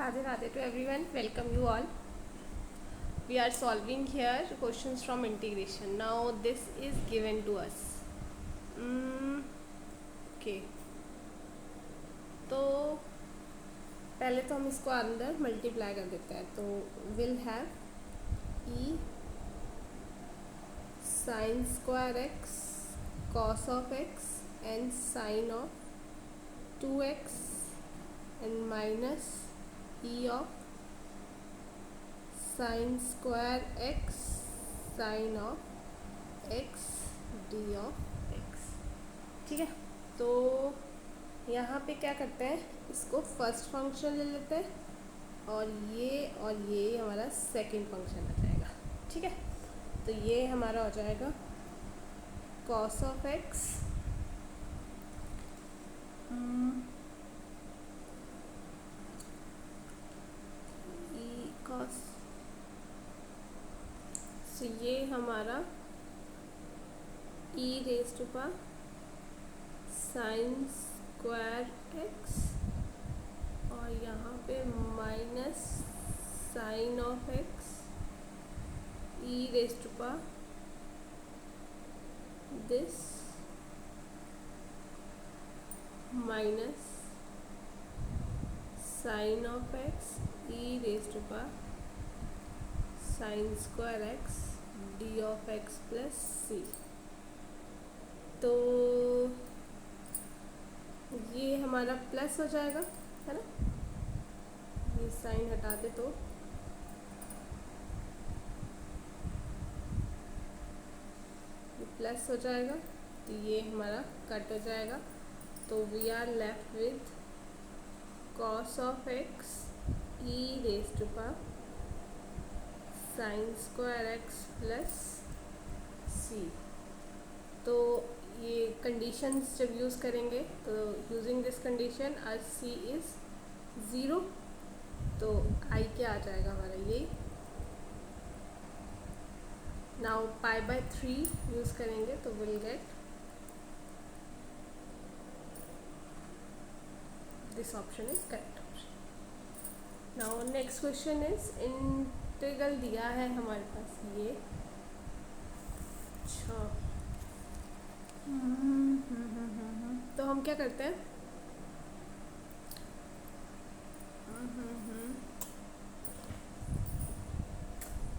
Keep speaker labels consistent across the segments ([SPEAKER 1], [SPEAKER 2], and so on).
[SPEAKER 1] Radhe Radhe to everyone. Welcome you all. We are solving here questions from integration. Now this is given to us. Okay. तो पहले तो हम इसको अंदर multiply कर देते हैं. तो will have e sine square x cos of x and sine of 2x and minus e of sine square x sine of x D of x. ठीक है. तो यहाँ पे क्या करते हैं, इसको फर्स्ट फंक्शन ले लेते हैं और ये हमारा सेकंड फंक्शन आ जाएगा. ठीक है. तो ये हमारा हो जाएगा कॉस ऑफ एक्स कॉस. तो ये हमारा E raise to power sine square X और यहाँ पे minus sine of x E raise to power this minus sine of x E raise to power sine square X D of x plus सी. तो ये हमारा plus हो जाएगा, है ना. ये साइन हटा दे तो ये प्लस हो जाएगा. तो ये हमारा कट हो जाएगा. तो we are left with cos of x E raise to power sine square X plus सी. तो ये कंडीशंस जब यूज़ करेंगे तो यूजिंग दिस कंडीशन आज सी इज़ 0. तो आई क्या आ जाएगा हमारा ये. नाउ पाई बाय 3 यूज़ करेंगे तो will get this option is correct option. Now next question is integral दिया है हमारे पास ये. अच्छा. तो हम क्या करते हैं,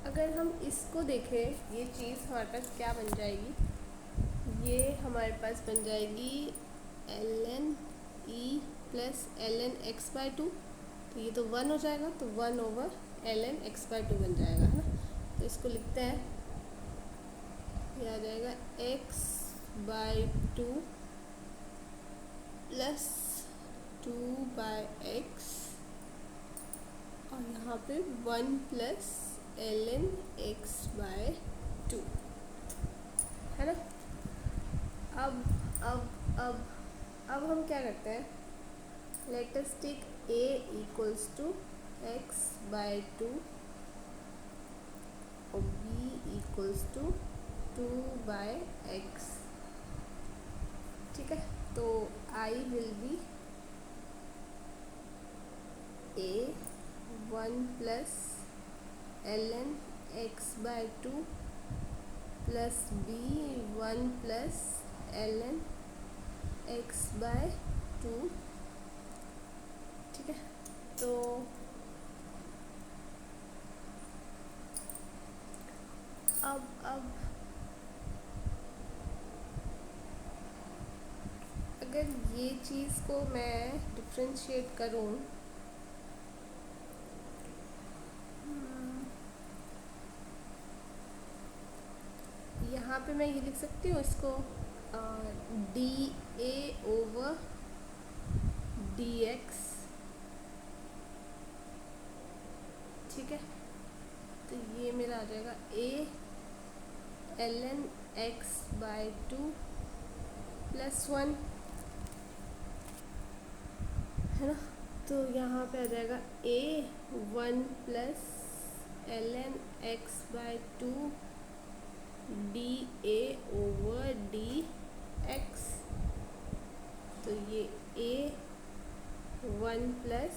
[SPEAKER 1] अगर हम इसको देखें ये चीज़ हमारे पास क्या बन जाएगी. ये हमारे पास बन जाएगी ln e plus ln x by 2. तो ये तो 1 हो जाएगा. तो 1 ओवर ln x बाय 2 बन जाएगा, है ना. तो इसको लिखते हैं, ये आ जाएगा x by 2 plus 2 by x और यहाँ पे 1 प्लस ln x बाय 2, है ना. अब हम क्या करते हैं, let us take a equals to x by 2 और b equals to 2 by x. ठीक है. तो I will be a 1 plus ln x by 2 plus b 1 plus ln x by 2. ठीक है. तो अब अगर ये चीज़ को मैं डिफ्रेंशिएट करूँ, यहाँ पे मैं ये लिख सकती हूँ इसको D a over d x. ठीक है. तो ये मेरा आ जाएगा a ln x by 2 plus 1, है ना. तो यहाँ पे आ जाएगा a 1 plus ln x by 2 d a over d x. तो ये a 1 plus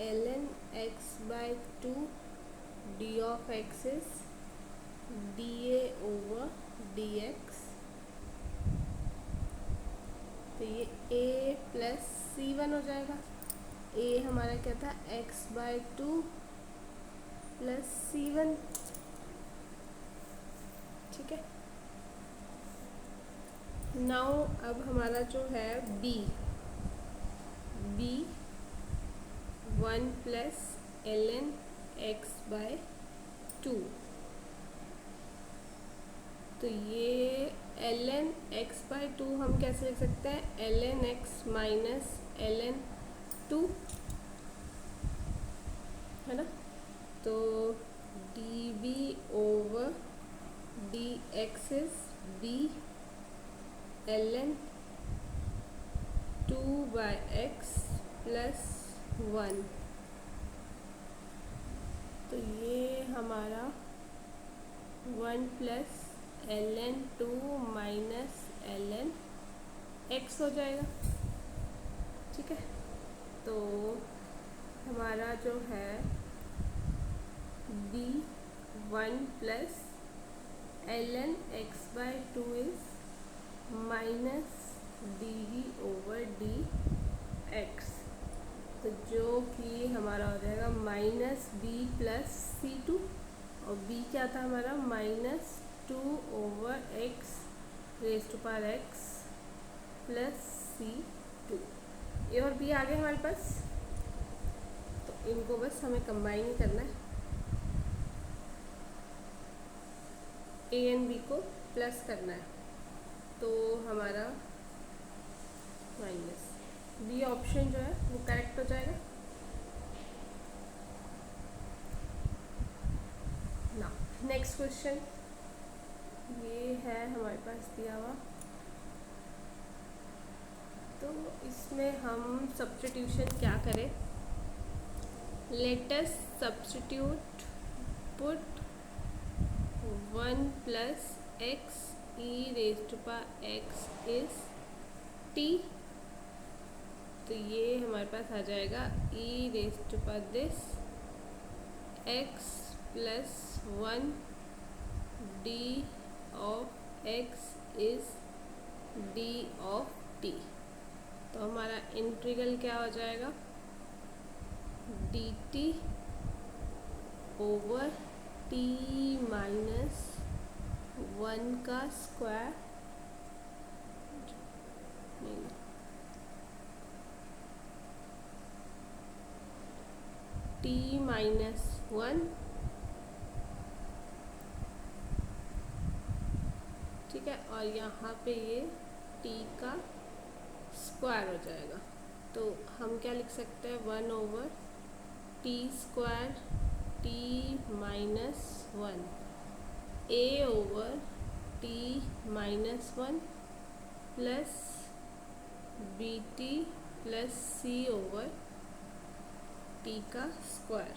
[SPEAKER 1] ln x by 2 d of x is dA over dx। तो ये a प्लस c1 हो जाएगा। a हमारा क्या था, x बाय 2 प्लस c1। ठीक है। नाउ अब हमारा जो है b 1 plus ln x by 2। तो ये ln x बाय 2 हम कैसे लिख सकते हैं, ln x माइनस ln 2, है ना। तो db over dx is b ln 2 by x plus 1। तो ये हमारा 1 plus ln 2 minus ln x हो जाएगा। ठीक है। तो हमारा जो है b 1 plus ln x by 2 is minus dv over dx। तो जो कि हमारा हो जाएगा माइनस b प्लस c2, और b क्या था हमारा, minus 2 over x raise to power x plus c2। A और b आ गए हमारे पास। तो इनको बस हमें कंबाइन ही करना है, a एंड b को प्लस करना है। तो हमारा माइनस बी ऑप्शन जो है वो करेक्ट हो जाएगा ना। नेक्स्ट क्वेश्चन ये है हमारे पास दिया हुआ। तो इसमें हम सब्स्टिट्यूशन क्या करें, let us substitute put 1 plus x E raise to power x is t. तो ये हमारे पास आ जाएगा e raise to power this x plus 1 d of x is d of t. तो हमारा इंटीग्रल क्या हो जाएगा, d t over t minus 1 का स्क्वायर टी माइनस 1। ठीक है। और यहाँ पे ये t का स्क्वायर हो जाएगा। तो हम क्या लिख सकते हैं, 1 over t square t minus 1 a over t minus 1 plus b t plus c over t का स्क्वायर।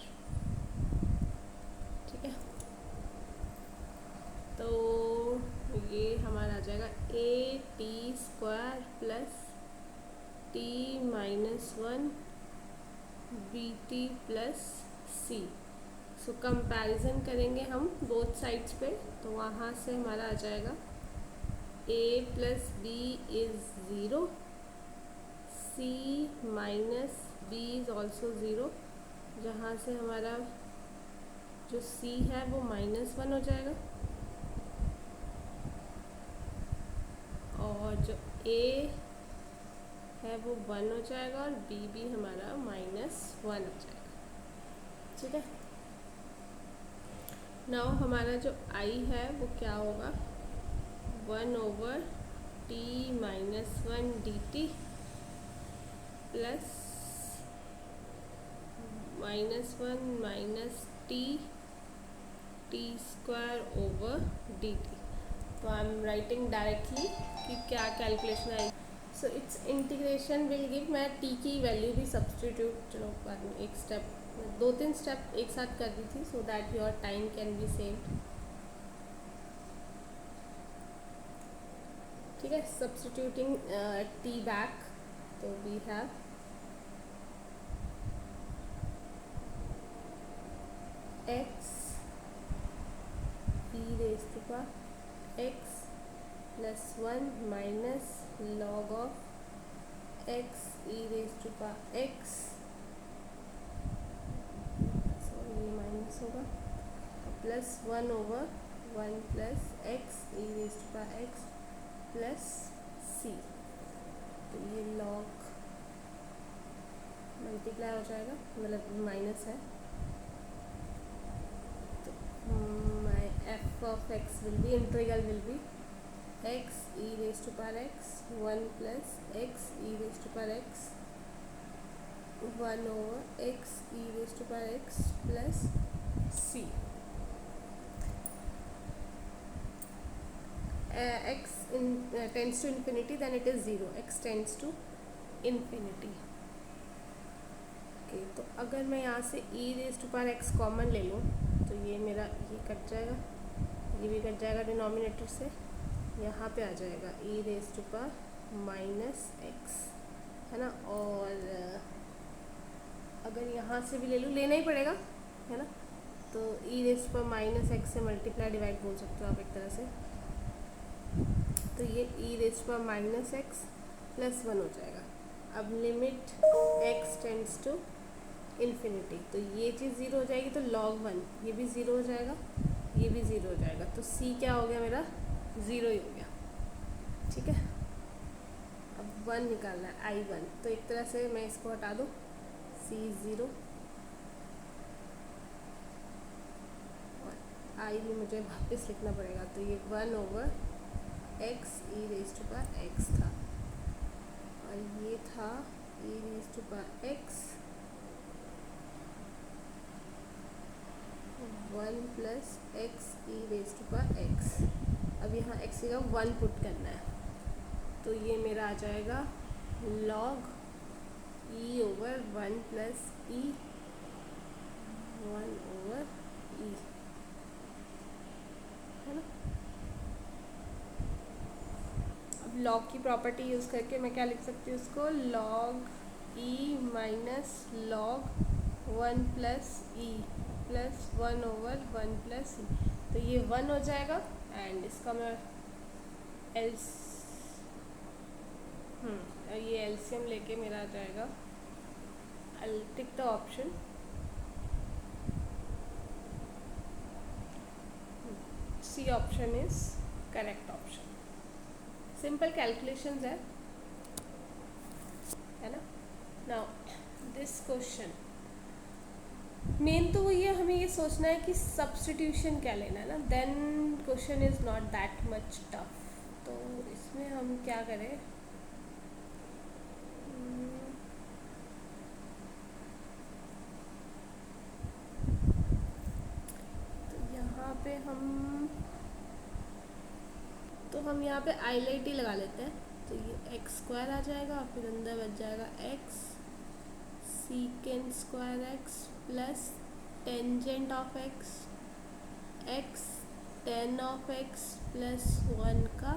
[SPEAKER 1] ठीक है। तो ये हमारा आ जाएगा a t square plus t minus 1 b t plus c. So comparison करेंगे हम बोथ साइड्स पे, तो वहाँ से हमारा आ जाएगा a plus b is 0, c minus b is also 0, जहाँ से हमारा जो c है वो -1 हो जाएगा, और जो a है वो 1 हो जाएगा, और b भी हमारा -1 हो जाएगा। ठीक है। नाउ हमारा जो i है वो क्या होगा, 1 over t minus 1 D T plus -1 minus T square over D T. तो आई एम राइटिंग डायरेक्टली कि क्या कैलकुलेशन आएगी। So it's integration will give, मैं टी की वैल्यू भी सब्सटीट्यूट, चलो बाद में एक स्टेप 2-3 स्टेप एक साथ कर दी थी, so that your time can be saved. ठीक है। substituting t back, तो we have x E raise to power x plus 1 minus log of x E raise to power x, ये माइनस होगा, plus 1 over 1 plus x E raise to power x plus सी। तो ये log multiply हो जाएगा, मतलब minus है, तो my f of x will be, integral will be x E raise to power x 1 plus x E raise to power x 1 over x E raise to power x plus c. x tends to infinity, then it is 0, x tends to infinity। Okay, तो अगर मैं यहाँ से e raise to power x common ले लूँ तो ये मेरा ये कट जाएगा, ये भी कट जाएगा डिनोमिनेटर से, यहाँ पे आ जाएगा e raise to power minus x, है ना। और अगर यहाँ से भी ले लूँ, लेना ही पड़ेगा, है ना, तो e raise to power minus x से मल्टीप्लाई डिवाइड बोल सकते हो आप एक तरह से। तो ये e raise to power minus x plus 1 हो जाएगा। अब limit x tends to infinity, तो ये चीज़ 0 हो जाएगी, तो log 1 ये भी 0 हो जाएगा, ये भी 0 हो जाएगा, तो c क्या हो गया मेरा, 0 ही हो गया। ठीक है, अब 1 निकालना है, I1, तो एक तरह से मैं इसको हटा दूँ, c 0 और I भी मुझे वापस लिखना पड़ेगा, तो ये 1 over x E raise to power x था, और ये था e raise to power x 1 plus x E raise to power x. अब यहाँ एक्स का 1 पुट करना है, तो ये मेरा आ जाएगा लॉग ई ओवर 1 प्लस ई 1 ओवर ई, है ना। लॉग की प्रॉपर्टी यूज़ करके मैं क्या लिख सकती हूँ उसको, log e minus log 1 plus e plus 1 over 1 plus e, तो ये 1 हो जाएगा। एंड इसका मैं ये एलसीएम लेके मेरा आ जाएगा, I tick the option c, option is correct option. Simple calculations है ना। नाउ दिस क्वेश्चन मेन तो वही है, हमें ये सोचना है कि सब्स्टिट्यूशन क्या लेना है ना, then question is not that much tough. तो इसमें हम क्या करें, तो यहाँ पे हम यहाँ पे ILT लगा लेते हैं, तो ये एक्स स्क्वायर आ जाएगा, फिर अंदर बच जाएगा x secant square X plus tangent of x x ten of x plus 1 का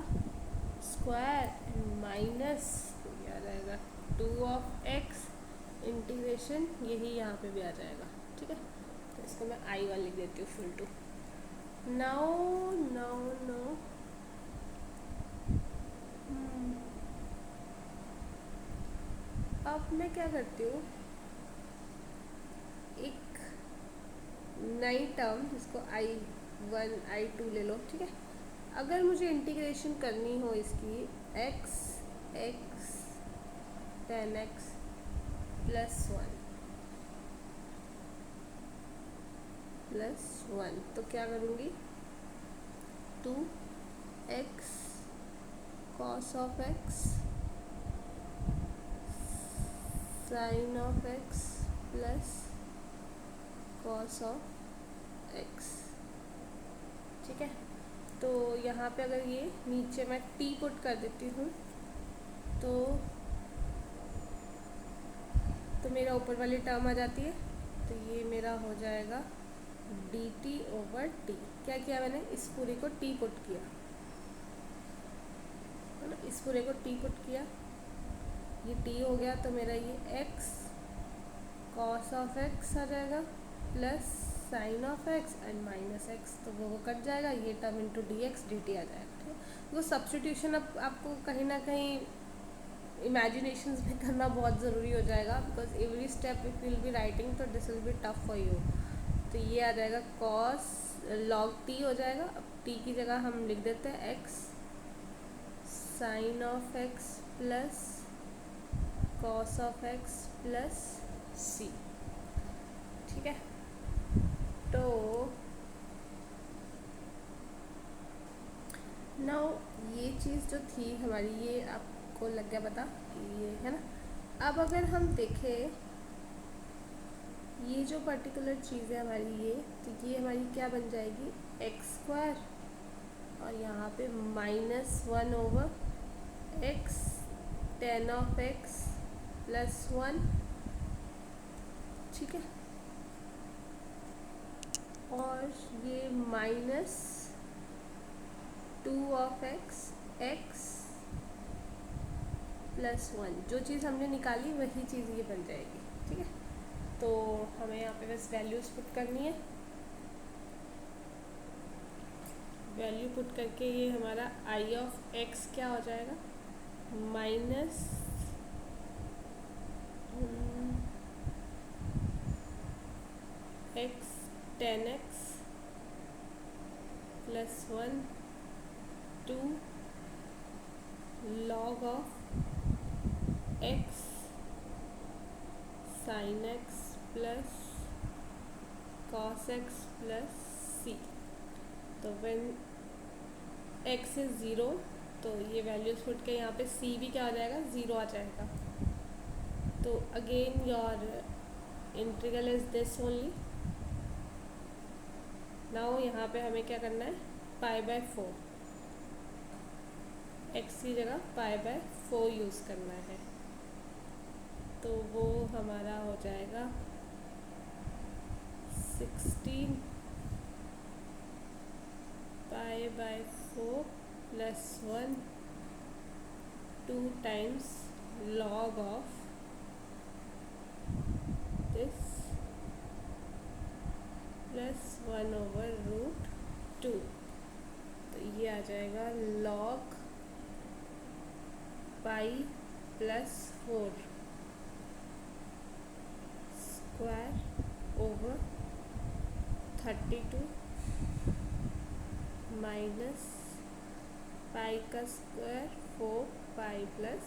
[SPEAKER 1] स्क्वायर माइनस ये आ जाएगा 2 ऑफ एक्स इंटीग्रेशन, यही यहाँ पे भी आ जाएगा। ठीक है, तो इसको मैं I1 लिख देती हूँ फुल टू। नाउ अब मैं क्या करती हूँ, एक नई टर्म जिसको I1 I2 ले लो। ठीक है, अगर मुझे इंटीग्रेशन करनी हो इसकी x 10x प्लस 1 तो क्या करूँगी, 2x cos of x sin of x plus cos of x। ठीक है, तो यहाँ पे अगर ये नीचे मैं t पुट कर देती हूँ तो मेरा ऊपर वाली टर्म आ जाती है, तो ये मेरा हो जाएगा dt ओवर t। क्या किया मैंने, इस पूरे को t पुट किया, है ना, इस पूरे को t पुट किया, ये t हो गया, तो मेरा ये x cos ऑफ x आ जाएगा plus sine of x and minus x, तो वो कट जाएगा, ये term into d x d t आ जाएगा। ठीक है, वो सब्सटीट्यूशन अब आपको कहीं ना कहीं इमेजिनेशंस में करना बहुत ज़रूरी हो जाएगा, because every step if will be writing तो this will be tough for you. तो ये आ जाएगा कॉस लॉग टी हो जाएगा। अब टी की जगह हम लिख देते हैं x sine of x plus cos of x plus c. ठीक है, तो नाउ ये चीज़ जो थी हमारी, ये आपको लग गया पता कि ये है ना। अब अगर हम देखें ये जो पर्टिकुलर चीज़ है हमारी, ये तो ये हमारी क्या बन जाएगी, एक्स स्क्वायर और यहाँ पे -1/x tan of x plus 1। ठीक है, और ये -2 ऑफ x प्लस 1, जो चीज़ हमने निकाली वही चीज़ ये बन जाएगी। ठीक है, तो हमें यहाँ पे बस वैल्यूज़ पुट करनी है। वैल्यू पुट करके ये हमारा आई ऑफ एक्स क्या हो जाएगा, minus x tan x plus 1 2 log of x sin x plus cos x plus c। तो व्हेन x इज 0 तो ये वैल्यूज पुट के यहाँ पे c भी क्या आ जाएगा, 0 आ जाएगा। तो again your integral is this only. Now यहाँ पे हमें क्या करना है, π/4, x की जगह π/4 यूज़ करना है। तो वो हमारा हो जाएगा 16 π/4 plus 1 2 times log of this plus 1/√2। तो ये आ जाएगा log pi plus 4 square over 32 minus pi का स्क्वायर 4 पाई प्लस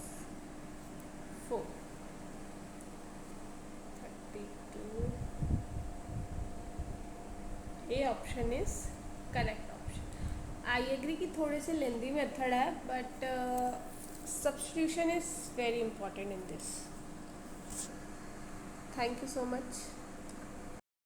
[SPEAKER 1] 4 32। ये option is correct option. I agree कि थोड़े से लेंदी मेथड है, but substitution is very important in this. Thank you so much.